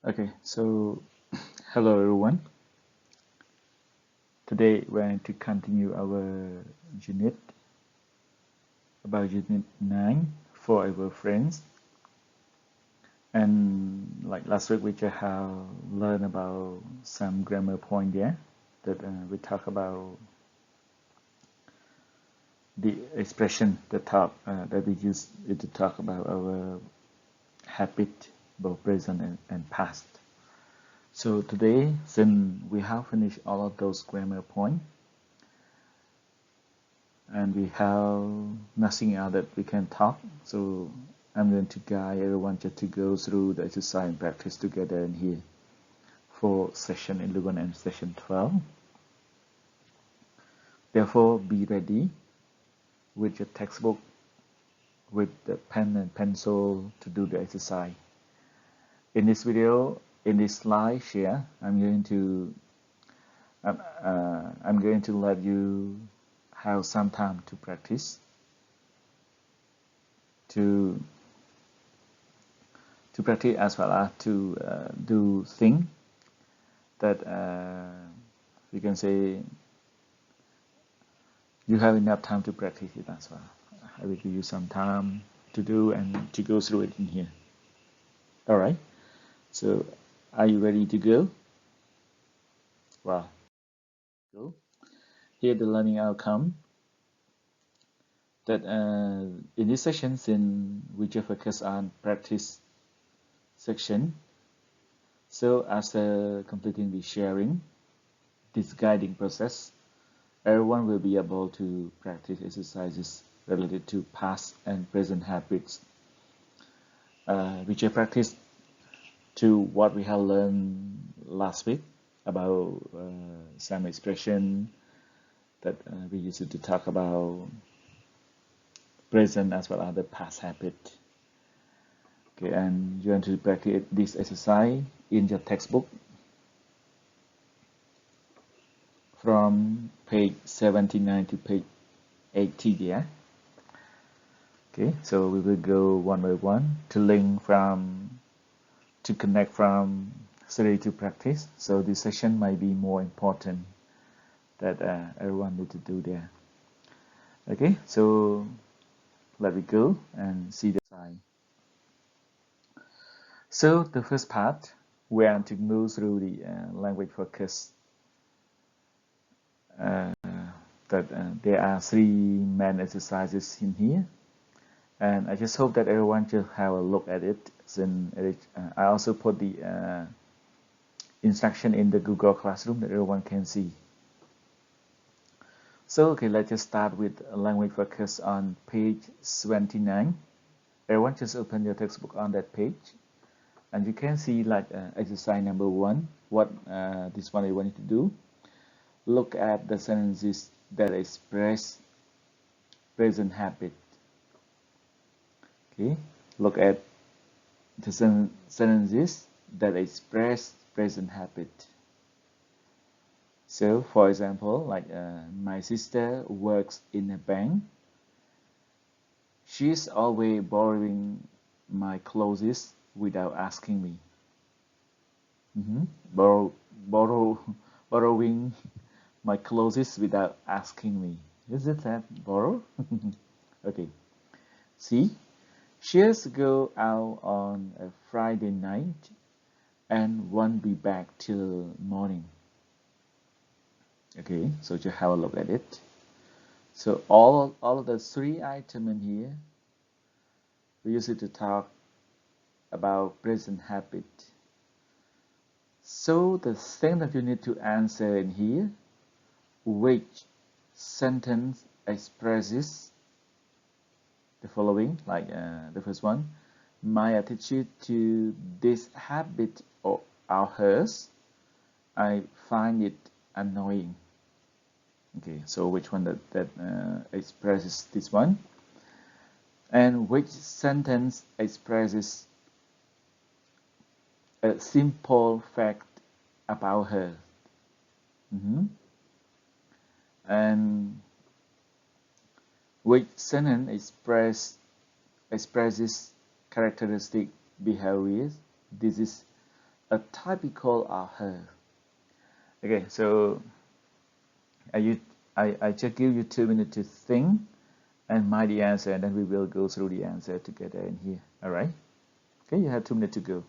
Okay, so hello everyone. Today we're going to continue our unit about unit 9 for our friends. And like last week, we just have learned about some grammar point there that we talk about the expression that we use it to talk about our habit, both present and past. So today, since we have finished all of those grammar points, and we have nothing else that we can talk, so I'm going to guide everyone just to go through the exercise and practice together in here for session 11 and session 12. Therefore, be ready with your textbook, with the pen and pencil to do the exercise. In this video, in this slide share, I'm going to let you have some time to practice, to practice as well as to do things that you can say you have enough time to practice it as well. I will give you some time to do and to go through it in here. All right. So, are you ready to go? Well, go. Here the learning outcome. That in this section, since we just focus on practice section, so after completing the sharing, this guiding process, everyone will be able to practice exercises related to past and present habits, which I practice to what we have learned last week about some expression that we used to talk about present as well as the past habit. Okay, and you want to practice this exercise in your textbook from page 79 to page 80 there. Okay, so we will go one by one to connect from theory to practice. So this session might be more important that everyone need to do there. Okay, so let me go and see the slide. So the first part, we are to move through the language focus. There are 3 main exercises in here, and I just hope that everyone just have a look at it. Then I also put the instruction in the Google Classroom that everyone can see. So okay, let's just start with language focus on page 79. Everyone just open your textbook on that page, and you can see like exercise number 1. What this one I want you to do. Look at the sentences that express present habit. Okay, look at the sentences that express present habit. So, for example, like my sister works in a bank. She's always borrowing my clothes without asking me. Borrowing my clothes without asking me. Is it that borrow? Okay. See, she has to go out on a Friday night and won't be back till morning. Okay, so just have a look at it. So all of the 3 items in here, we use it to talk about present habit. So the thing that you need to answer in here, which sentence expresses the following, like the first one, my attitude to this habit of hers, I find it annoying. Okay, so which one that expresses this one, and which sentence expresses a simple fact about her. And which sentence expresses characteristic behaviors. This is a typical of her. Okay, so I just give you 2 minutes to think and find the answer, and then we will go through the answer together in here. All right? Okay, you have 2 minutes to go.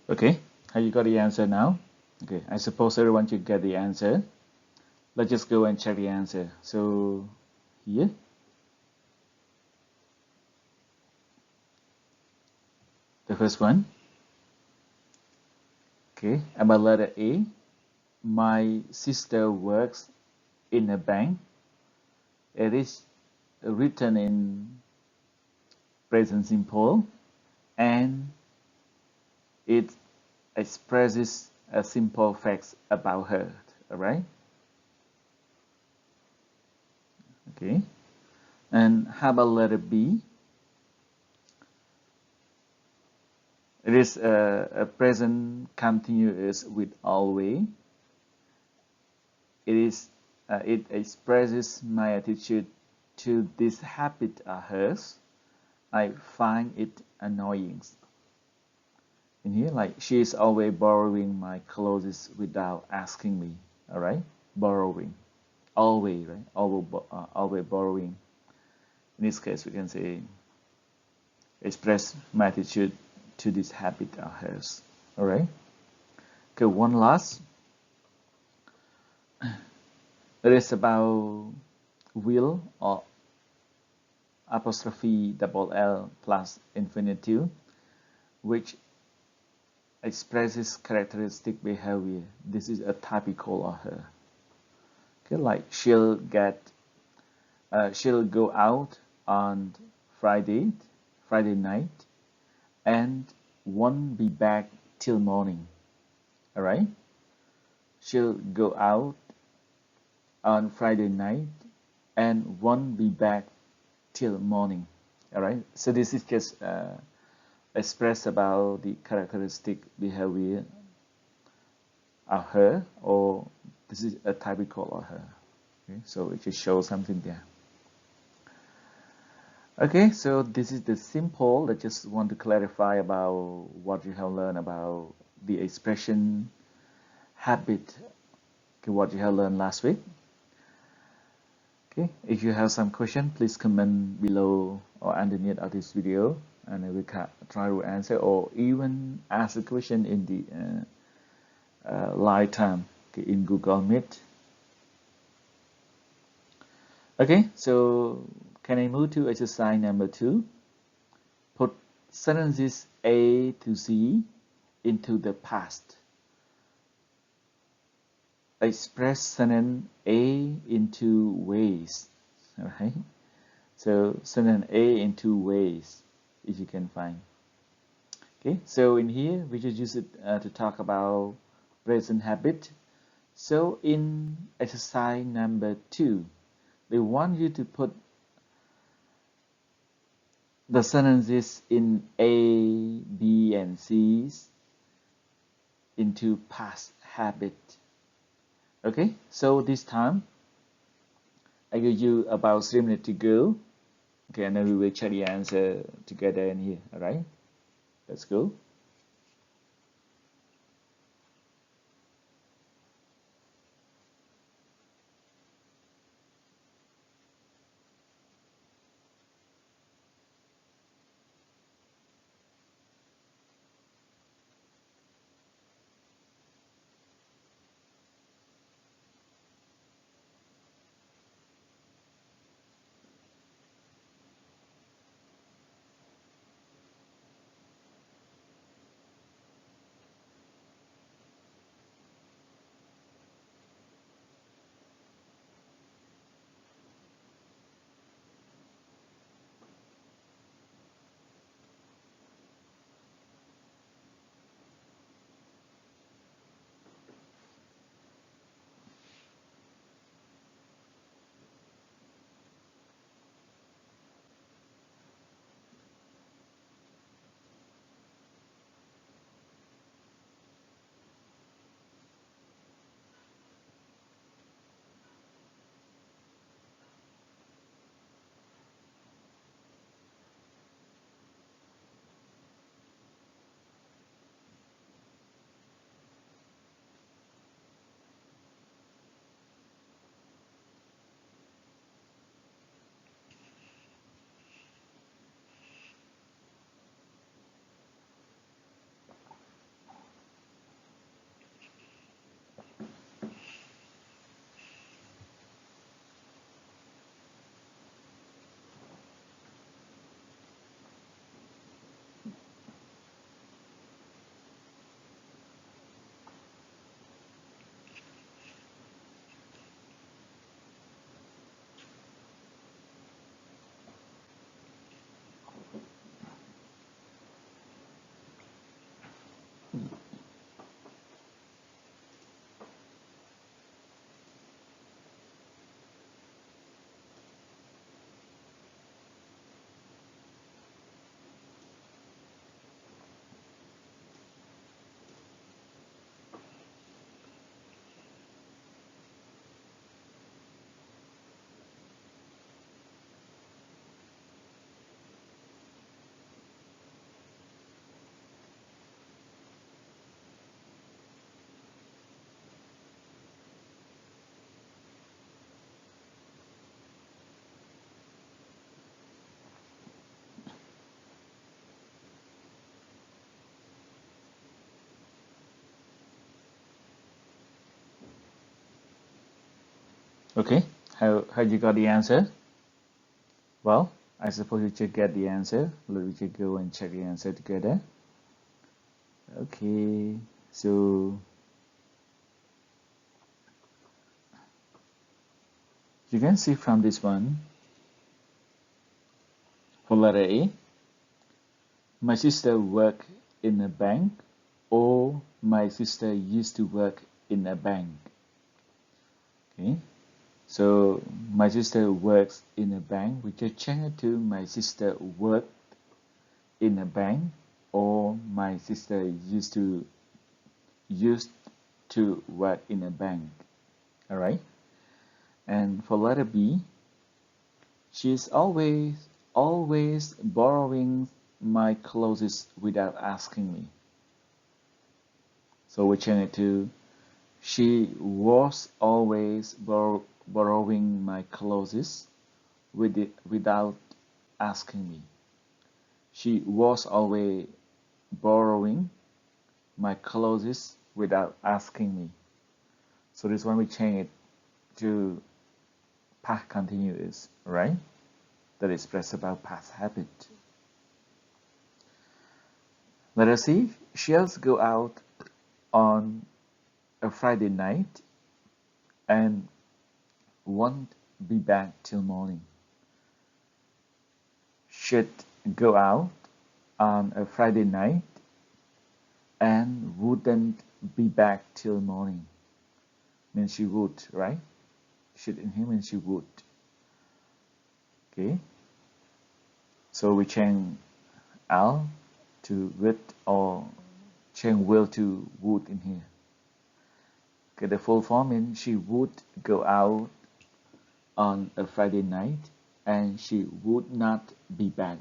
Okay, have you got the answer now? Okay, I suppose everyone should get the answer. Let's just go and check the answer. So here, the first one. Okay, about letter A. My sister works in a bank. It is written in present simple, and it expresses a simple facts about her. All right. Okay. And how about letter B? It is a present continuous with always. It expresses my attitude to this habit of hers. I find it annoying. In here, like she is always borrowing my clothes without asking me. All right, borrowing, always, right? Always borrowing. In this case, we can say express my attitude to this habit of hers. All right. Okay, one last. It is about will or apostrophe double L plus infinitive, which expresses characteristic behavior. This is a typical of her. Okay, like she'll go out on Friday night, and won't be back till morning. All right. She'll go out on Friday night and won't be back till morning. All right. So this is just express about the characteristic behavior of her, or this is a typical of her. Okay. So it just shows something there. Okay, so this is the simple. I just want to clarify about what you have learned about the expression habit, okay, what you have learned last week. Okay, if you have some question, please comment below or underneath of this video, and I will try to answer, or even ask a question in the live time, okay, in Google Meet. Okay, so can I move to exercise number 2? Put sentences A to Z into the past. Express sentence A in 2 ways. All right. So sentence A in 2 ways, if you can find. Okay. So in here, we just use it to talk about present habit. So in exercise number 2, they want you to put the sentences in A, B, and C's into past habit. Okay, so this time I give you about 3 minutes to go. Okay, and then we will check the answer together in here. All right, let's go. Okay, how you got the answer? Well, I suppose you should get the answer. We should go and check the answer together. Okay, so you can see from this one, for letter A, my sister worked in a bank, or my sister used to work in a bank. Okay, so my sister works in a bank. We just change it to my sister worked in a bank, or my sister used to work in a bank. All right. And for letter B, she's always borrowing my clothes without asking me. So we change it to she was always borrowing my clothes without asking me. She was always borrowing my clothes without asking me. So this one we change it to past continuous, right? That express about past habit. Let us see. She'll go out on a Friday night and won't be back till morning. Should go out on a Friday night and wouldn't be back till morning. means she would, right? Should in here means she would. Okay. So we change L to would or change will to would in here. Okay, the full form means she would go out on a Friday night and she would not be back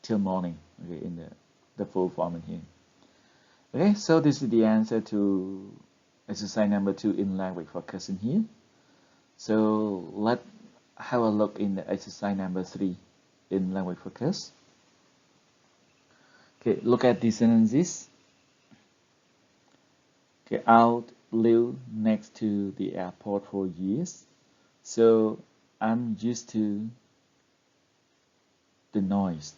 till morning. Okay, in the full form in here. Okay, so this is the answer to exercise number 2 in language focus in here. So let's have a look in the exercise number 3 in language focus. Okay, look at these sentences. Okay, I'll live next to the airport for years, so I'm used to the noise.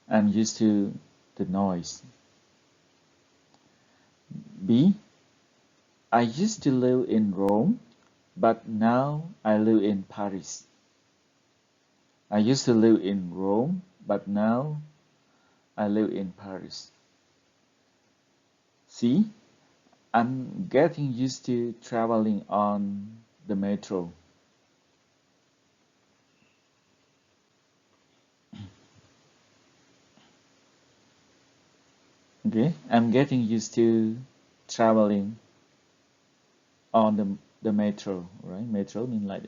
I'm used to the noise. B, I used to live in Rome, but now I live in Paris. I used to live in Rome, but now I live in Paris. C, I'm getting used to traveling on the metro. Okay, I'm getting used to traveling on the metro, right? Metro means like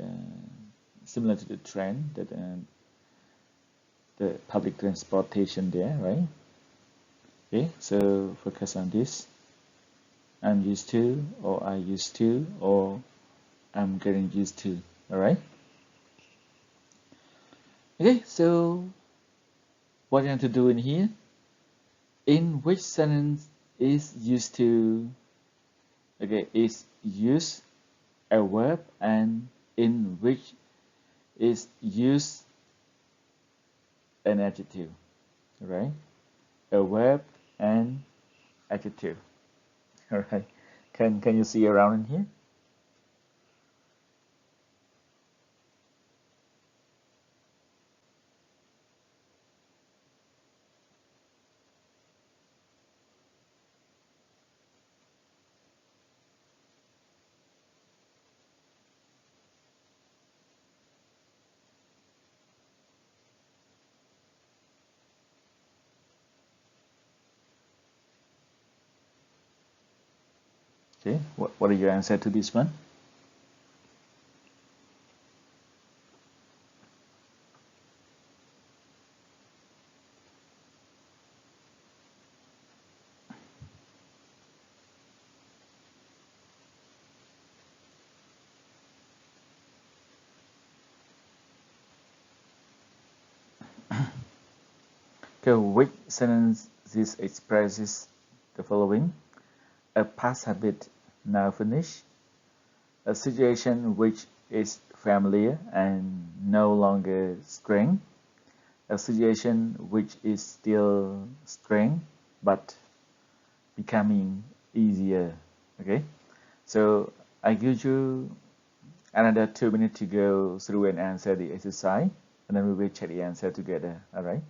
similar to the train, that the public transportation there, right? Okay, so focus on this. I'm used to, or I used to, or I'm getting used to. All right. Okay, so what you have to do in here? In which sentence is used to? Okay, is use a verb, and in which is use an adjective, right? A verb and adjective. All right. Can you see around in here? Okay. What are your answer to this one? Okay. Which sentence this expresses the following? A past habit now finished. A situation which is familiar and no longer strange. A situation which is still strange but becoming easier. Okay, so I give you another 2 minutes to go through and answer the exercise, and then we will check the answer together. All right.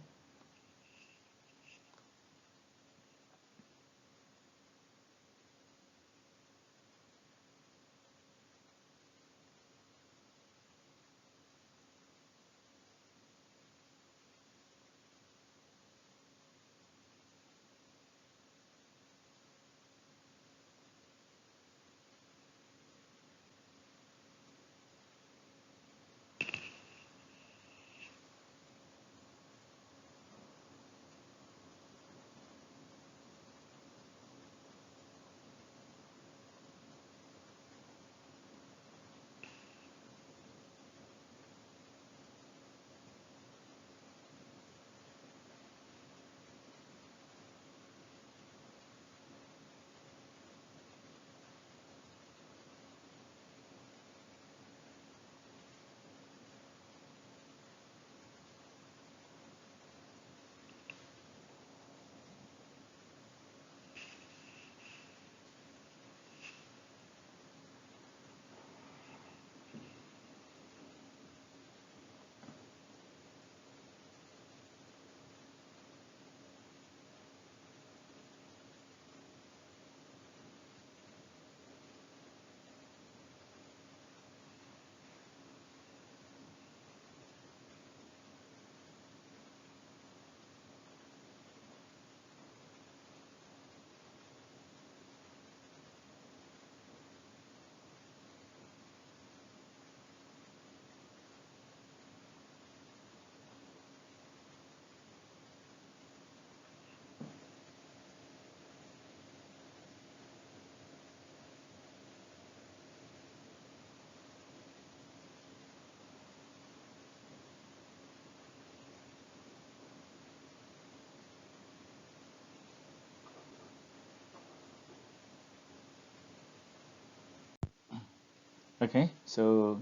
Okay, so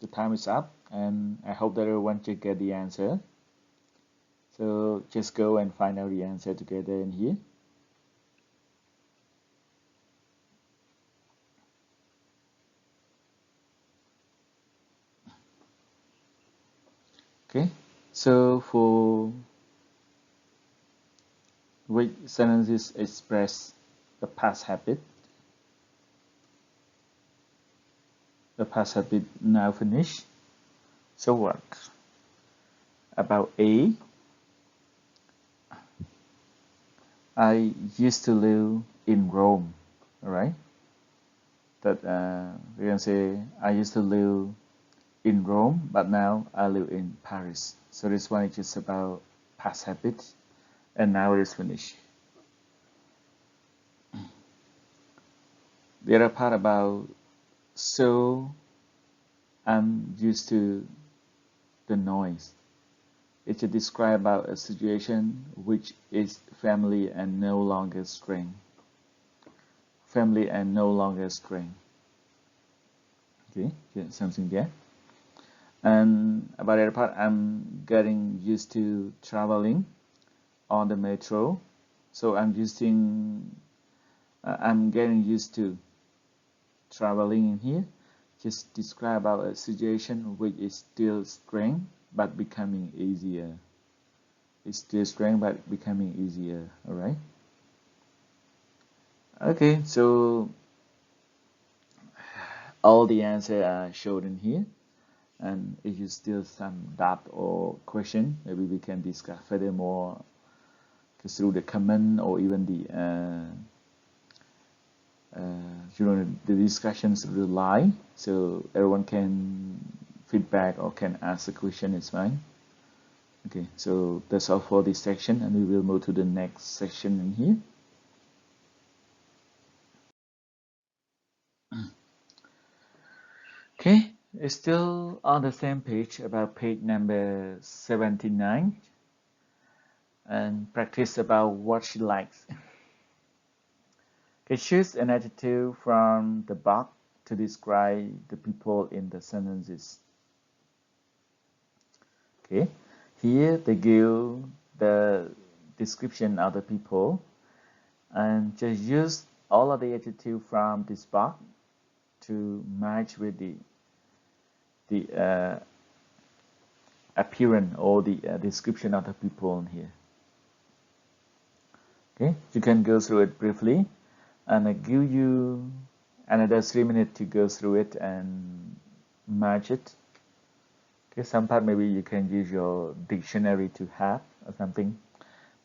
the time is up, and I hope that everyone can get the answer. So just go and find out the answer together in here. Okay, so for which sentences express the past habit, the past habit now finished. So what about A? I used to live in Rome, all right? That we can say I used to live in Rome, but now I live in Paris. So this one is just about past habits, and now it is finished. The other part about so I'm used to the noise. It should describe about a situation which is family and no longer strain. Family and no longer strain. Okay, get something there. And about the other part, I'm getting used to traveling on the metro. So I'm getting used to traveling in here. Just describe about a situation which is still strain but becoming easier. It's still strain but becoming easier. All right. Okay, so all the answers are shown in here. And if you still some doubt or question, maybe we can discuss furthermore through the comment or even the discussions through the line, so everyone can feedback or can ask a question. It's fine. Okay, so that's all for this section, and we will move to the next section in here. Okay, it's still on the same page, about page number 79, and practice about what she likes. Okay, choose an adjective from the box to describe the people in the sentences. Okay, here they give the description of the people, and just use all of the adjective from this box to match with the appearance or the description of the people in here. Okay, you can go through it briefly, and I give you another 3 minutes to go through it and match it. Okay, some part maybe you can use your dictionary to have or something.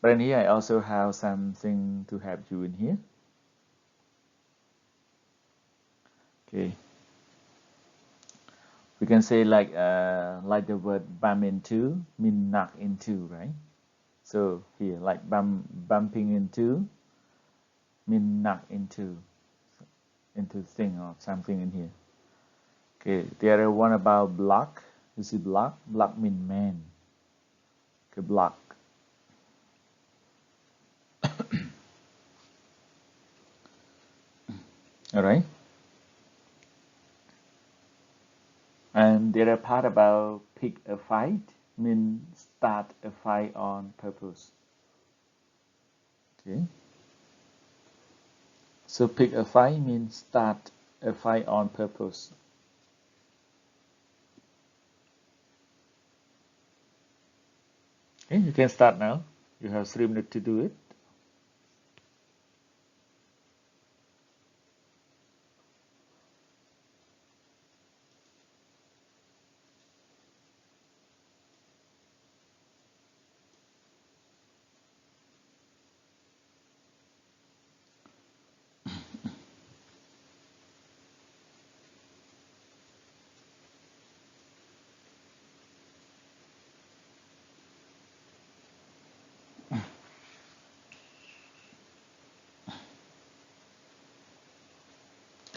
But in here I also have something to help you in here. Okay. We can say like the word bump into mean knock into, right? So here like bumping into mean knock into thing or something in here. Okay, the other one about block. You see block? Block mean man. Okay, block. Alright. And the other part about pick a fight means start a fight on purpose. Okay. So pick a fight means start a fight on purpose. Okay, you can start now. You have 3 minutes to do it.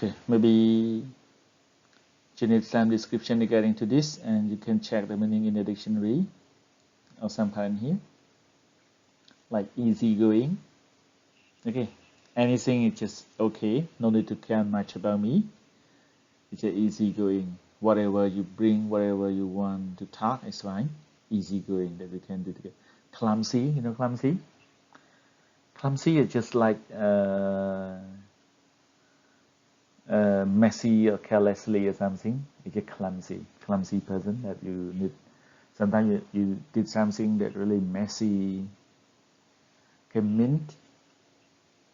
Okay, maybe you need some description regarding to this, and you can check the meaning in the dictionary or some kind here, like easygoing. Okay, anything is just okay. No need to care much about me. It's a easygoing. Whatever you bring, whatever you want to talk is fine. Easygoing that we can do together. Clumsy, you know clumsy? Clumsy is just like messy or carelessly or something. It's a clumsy person that you need. Sometimes you did something that really messy. Okay, mint,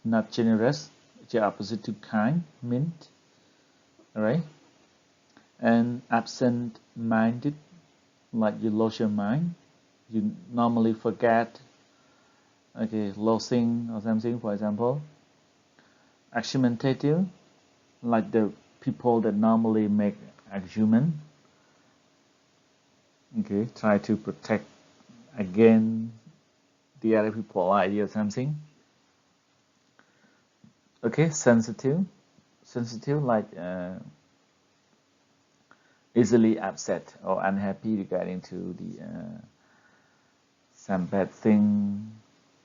not generous. It's the opposite to kind, mint. All right. And absent-minded, like you lost your mind. You normally forget. Okay, losing or something, for example. Argumentative, like the people that normally make argument. Okay, try to protect against the other people idea or something. Okay, sensitive like easily upset or unhappy regarding to the some bad thing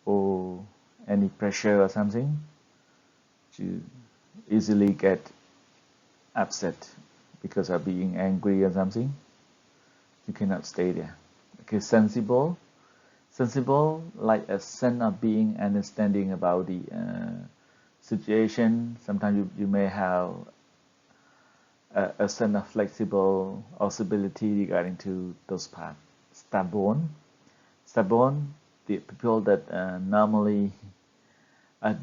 or any pressure or something, to easily get upset because of being angry or something. You cannot stay there. Okay, sensible like a sense of being understanding about the situation. Sometimes you may have a sense of flexible or stability regarding to those parts. Stubborn, the people that normally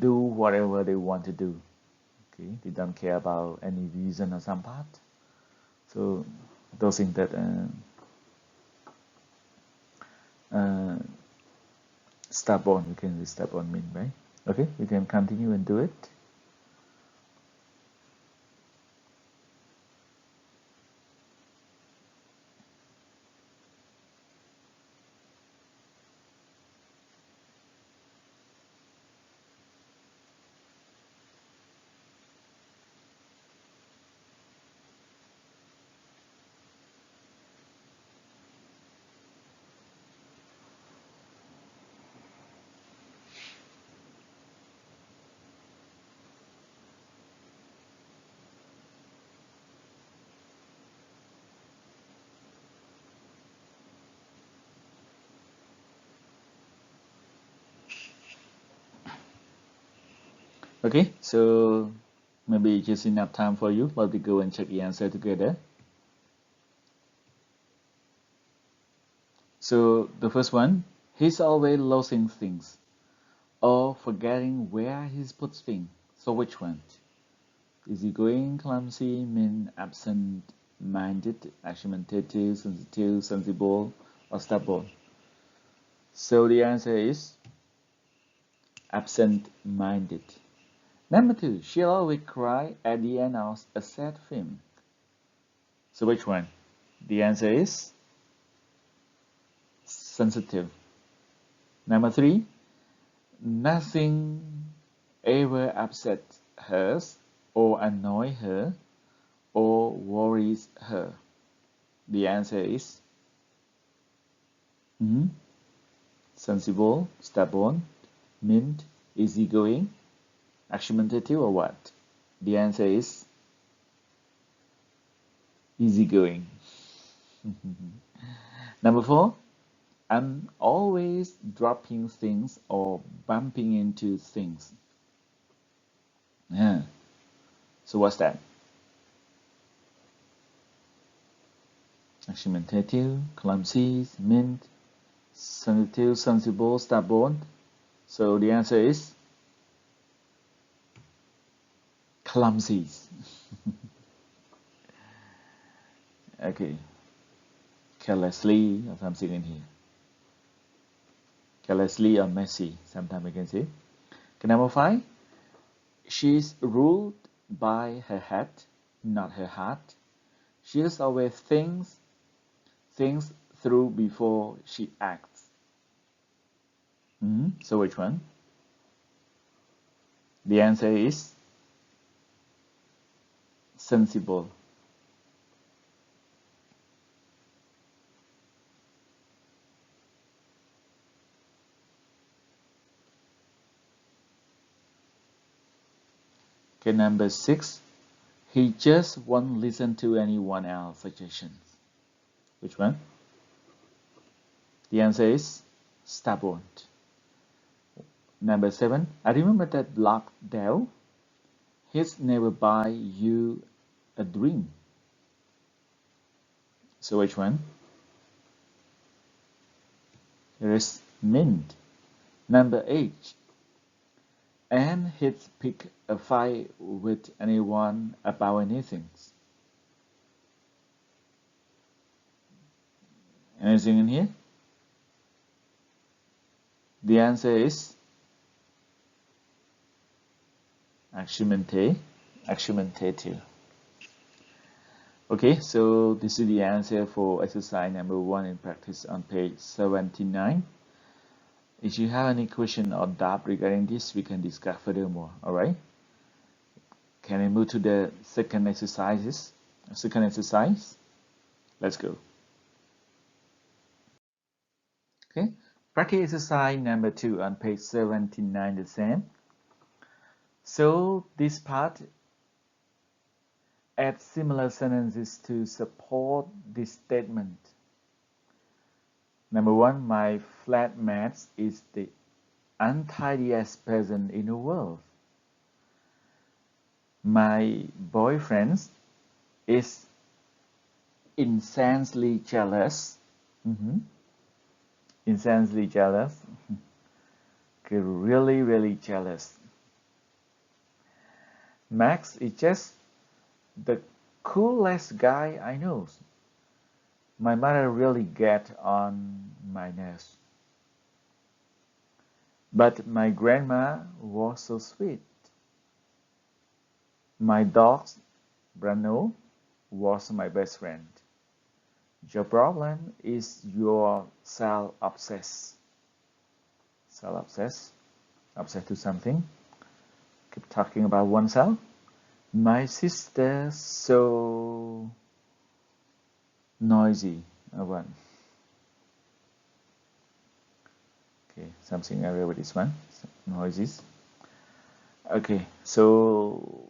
do whatever they want to do. Okay, they don't care about any reason or some part. So those things that stubborn, we can use stubborn mean, right? Okay, you can continue and do it. Okay, so maybe just enough time for you, but we go and check the answer together. So the first one, he's always losing things or forgetting where he's put things. So which one? Is he going clumsy, mean absent-minded, argumentative, sensitive, sensible, or stubborn? So the answer is absent-minded. Number two, she'll always cry at the end of a sad film. So which one? The answer is sensitive. Number three, nothing ever upsets her or annoys her or worries her. The answer is sensible, stubborn, mean, easygoing, argumentative, or what? The answer is easygoing. Number four, I'm always dropping things or bumping into things. Yeah. So what's that? Argumentative, clumsy, mean, sensitive, sensible, stubborn. So the answer is clumsy. Okay. Carelessly or something in here. Carelessly or messy, sometimes we can say. Okay, number five. She's ruled by her head, not her heart. She just always thinks things through before she acts. So which one? The answer is sensible. Okay, number six. He just won't listen to anyone else's suggestions. Which one? The answer is stubborn. Number 7. I remember that Black Dell. He's never buy you a drink. So which one? Here is mint. Number 8. And he'd pick a fight with anyone about anything. Anything in here? The answer is argumentative. Okay, so this is the answer for exercise number 1 in practice on page 79. If you have any question or doubt regarding this, we can discuss furthermore. Alright? Can I move to the second exercise? Let's go. Okay, practice exercise number 2 on page 79, the same. So this part adds similar sentences to support this statement. Number 1, my flatmate is the untidiest person in the world. My boyfriend is insanely jealous. Insanely jealous. Okay, really jealous. Max is just the coolest guy I know. My mother really gets on my nerves. But my grandma was so sweet. My dog, Bruno, was my best friend. Your problem is you're self-obsessed. Self-obsessed? Obsessed to something? Keep talking about oneself? My sister so noisy. One. Okay, something area with this one. Noises. Okay, so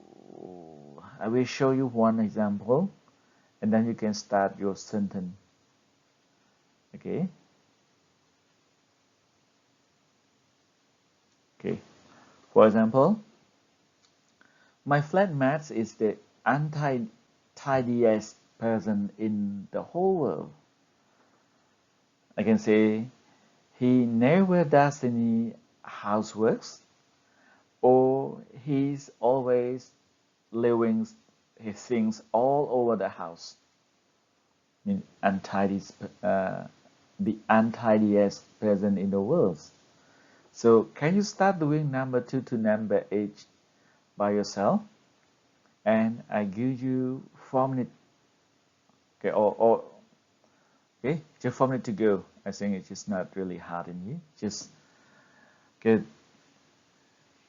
I will show you one example and then you can start your sentence. Okay. Okay. For example, my flatmate is the untidiest person in the whole world. I can say he never does any houseworks, or he's always leaving his things all over the house. I mean, the untidiest person in the world. So can you start doing number 2 to number 8 by yourself? And I give you 4 minutes. Okay, okay, just 4 minutes to go. I think it's just not really hard in you. Just okay.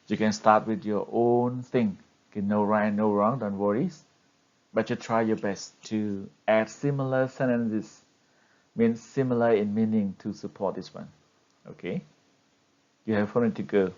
You can start with your own thing. Okay, no right, no wrong. Don't worry. But you try your best to add similar sentences, means similar in meaning, to support this one. Okay, you have 4 minutes to go.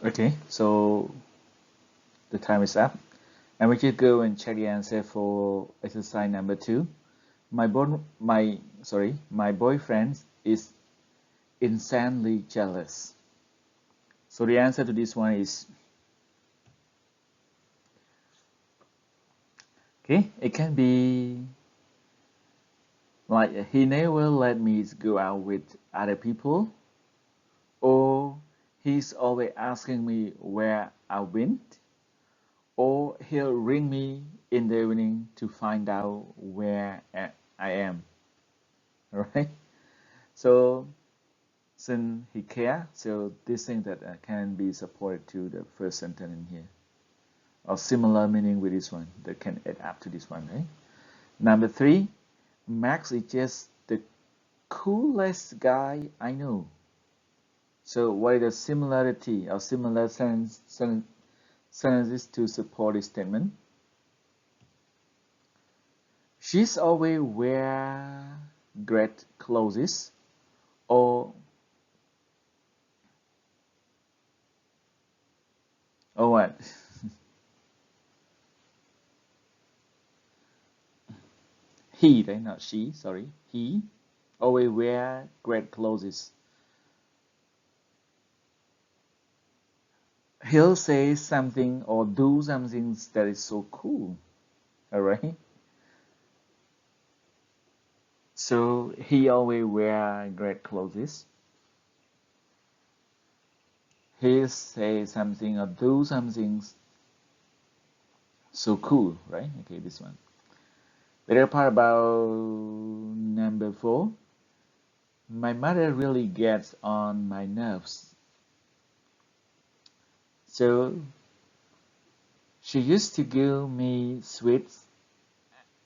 Okay, so the time is up, and we should go and check the answer for exercise number 2. My boyfriend is insanely jealous. So the answer to this one is, okay, it can be like he never let me go out with other people, or he's always asking me where I went, or he'll ring me in the evening to find out where I am. Alright? So since he care, so this thing that can be supported to the first sentence in here, or similar meaning with this one that can add up to this one, right? Number 3, Max is just the coolest guy I know. So what is the similarity or similar sentences to support this statement? She's always wear great clothes, or what? He, right? Not she. Sorry, he always wear great clothes. He'll say something or do something that is so cool. All right. So he always wear great clothes. He say something or do something so cool, right? Okay, this one. The other part about number 4. My mother really gets on my nerves. So she used to give me sweets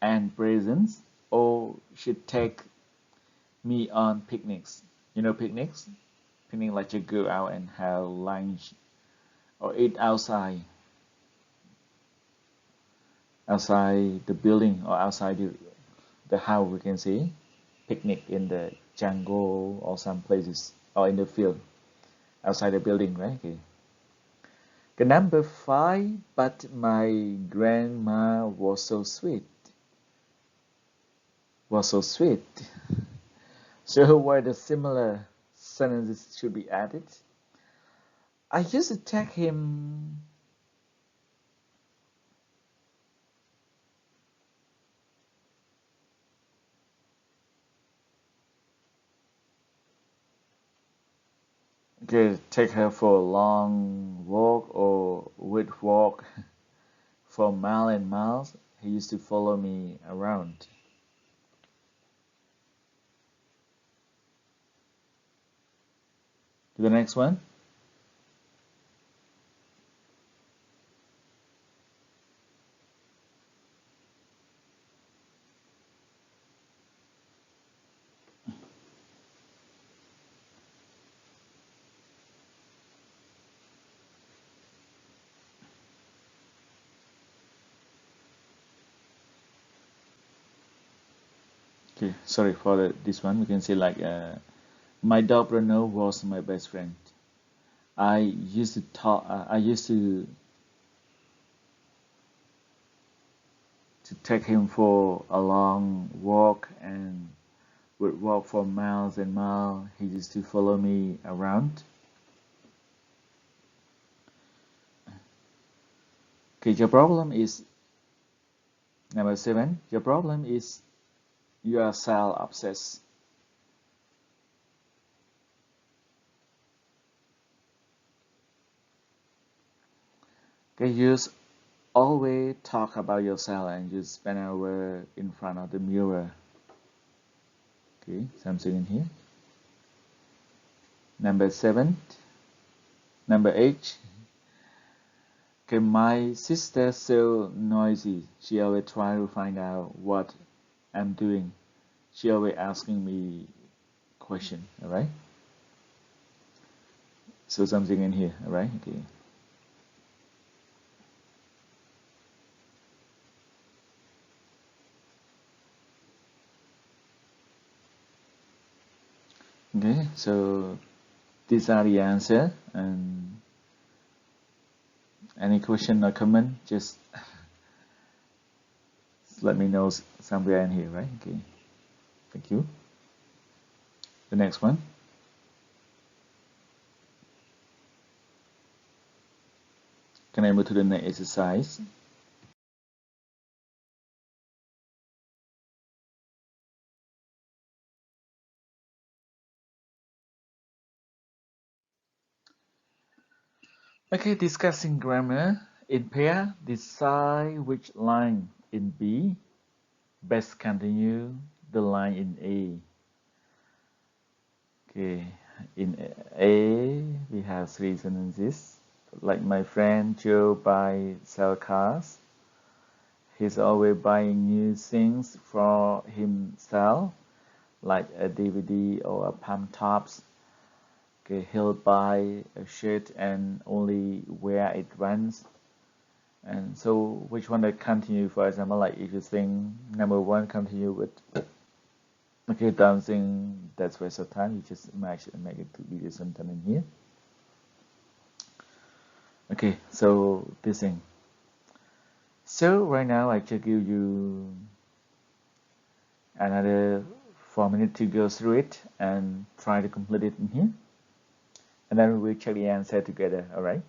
and presents, or she'd take me on picnics. You know picnics? Picnic like you go out and have lunch or eat outside the building or outside the house, we can say. Picnic in the jungle or some places or in the field outside the building, right? Okay. The number 5, but my grandma was so sweet. Was so sweet. So where the similar sentences should be added? I used to take him. Okay, take her for a long walk or would walk for miles and miles. He used to follow me around. To the next one. Okay, sorry for this one. We can say like, my dog Bruno was my best friend. I used to talk. I used to take him for a long walk and would walk for miles and miles. He used to follow me around. Okay, your problem is number 7. Your problem is you are self-obsessed. Okay, you just always talk about yourself and you spend an hour in front of the mirror. Okay, something in here. Number 7. Number 8. Okay, my sister's so noisy. She always try to find out what I'm doing. She always asking me question. All right. So something in here. All right. Okay. Okay. So these are the answer, and Any question or comment, just let me know somewhere in here, right? Okay, thank you. The next one. Can I move to the next exercise? Okay, discussing grammar. In pair, decide which line in B best continue the line in A. Okay, in A, we have three sentences. Like my friend Joe buy sell cars. He's always buying new things for himself, like a DVD or a palm tops. Okay, he'll buy a shirt and only wear it once. And so which one that continue, for example, like if you think number one continue with okay dancing, that's waste of time, you just make it to be the sentence in here. Okay, so this thing. So right now I just give you another 4 minutes to go through it and try to complete it in here. And then we'll check the answer together, alright?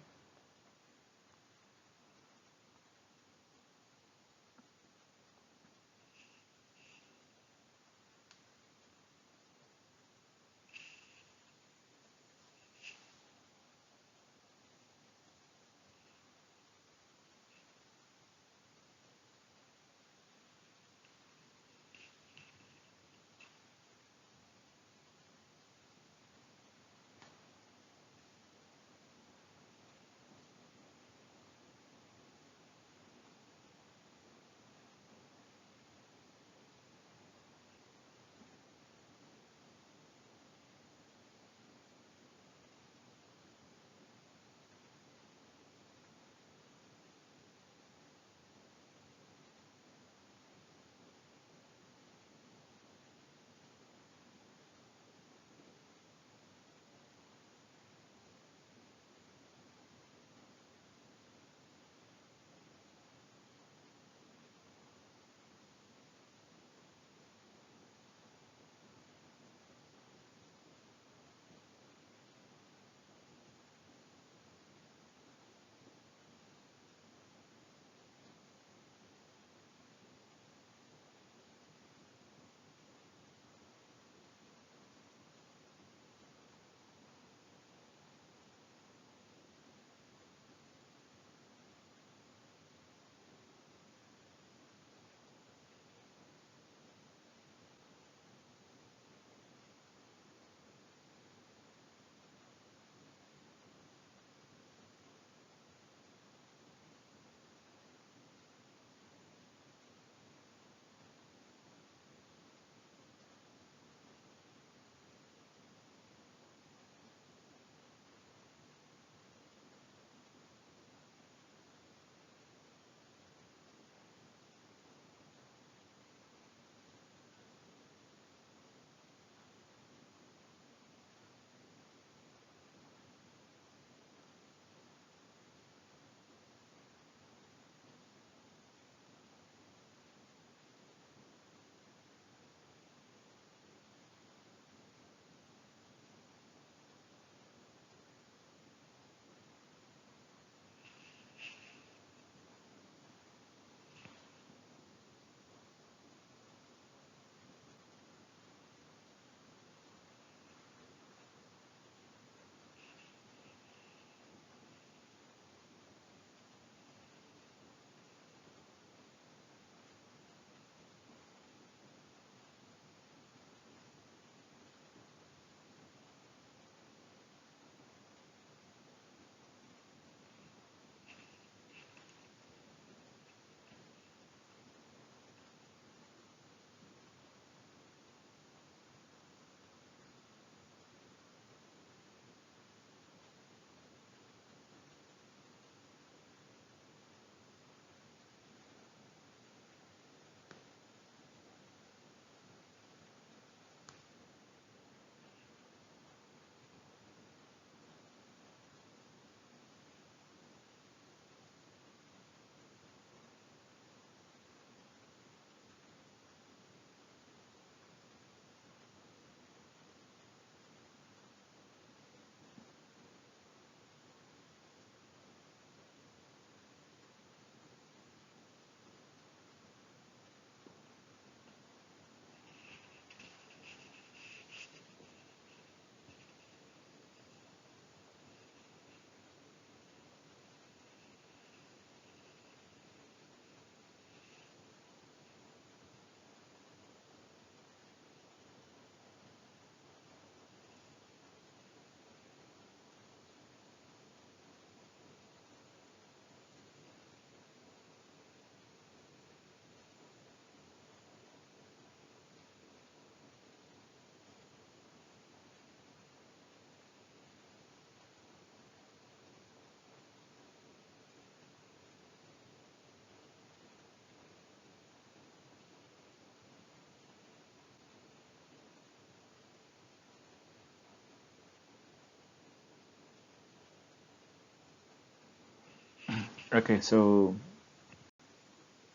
Okay, so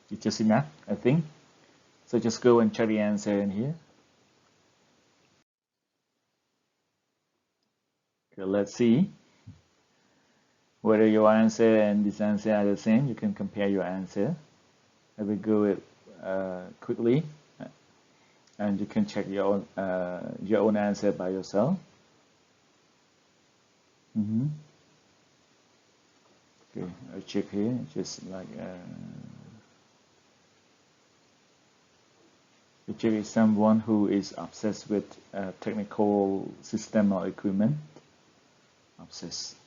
it's just enough, I think. So just go and check the answer in here. Okay, let's see whether your answer and this answer are the same. You can compare your answer. I will go it quickly, and you can check your own answer by yourself. Okay, I check here, just like you check is someone who is obsessed with technical system or equipment. Obsessed.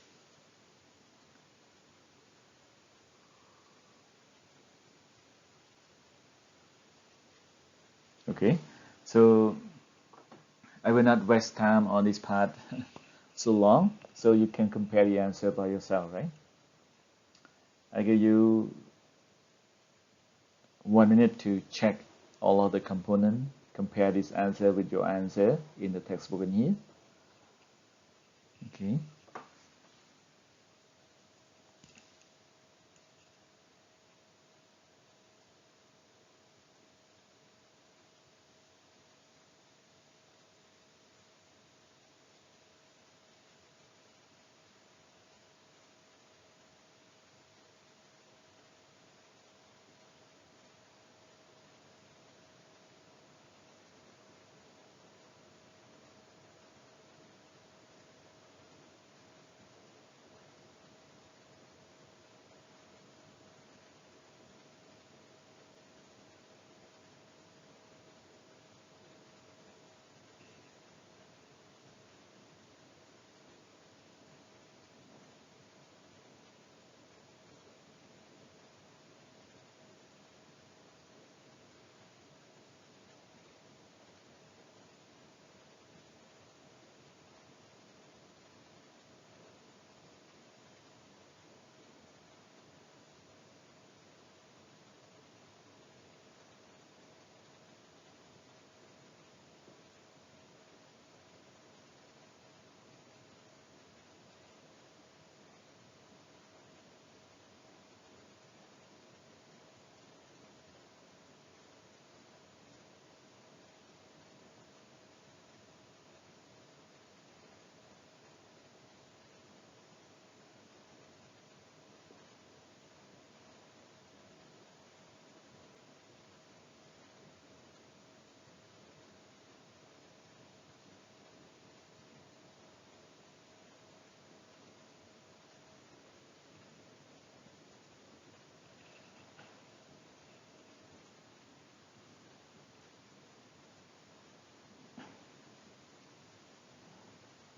Okay, so I will not waste time on this part so long, so you can compare the answer by yourself, right? I give you 1 minute to check all of the components, compare this answer with your answer in the textbook in here. Okay.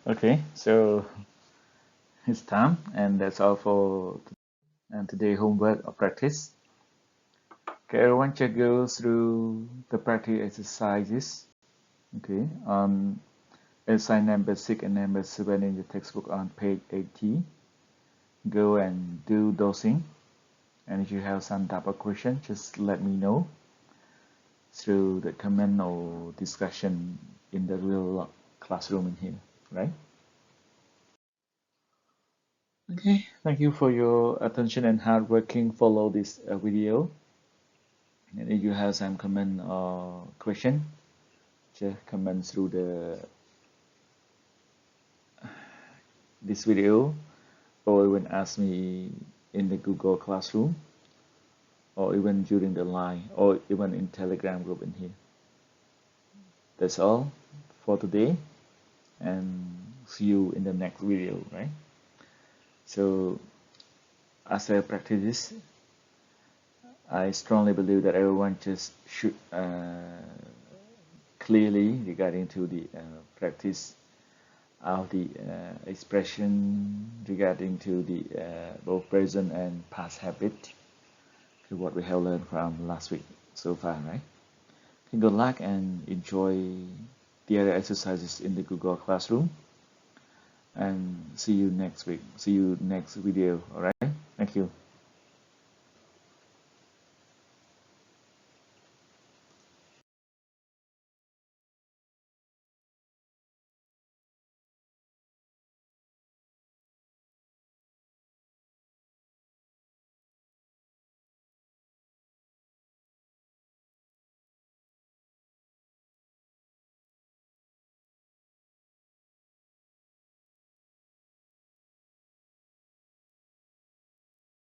Okay, so it's time, and that's all for and today homework or practice. Okay, everyone should go through the practice exercises. Okay, on exercise number 6 and number 7 in the textbook on page 80. Go and do those things. And if you have some double question, just let me know through the comment or discussion in the real classroom in here, right? Okay, thank you for your attention and hard working. Follow this video. And if you have some comment or question, just comment through this video, or even ask me in the Google Classroom, or even during the line, or even in Telegram group in here. That's all for today, and see you in the next video, right? So as I practice this, I strongly believe that everyone just should clearly regarding to the practice of the expression regarding to the both present and past habit, to what we have learned from last week so far, right? Good luck and enjoy the other exercises in the Google Classroom, and see you next week. See you next video. All right. Thank you.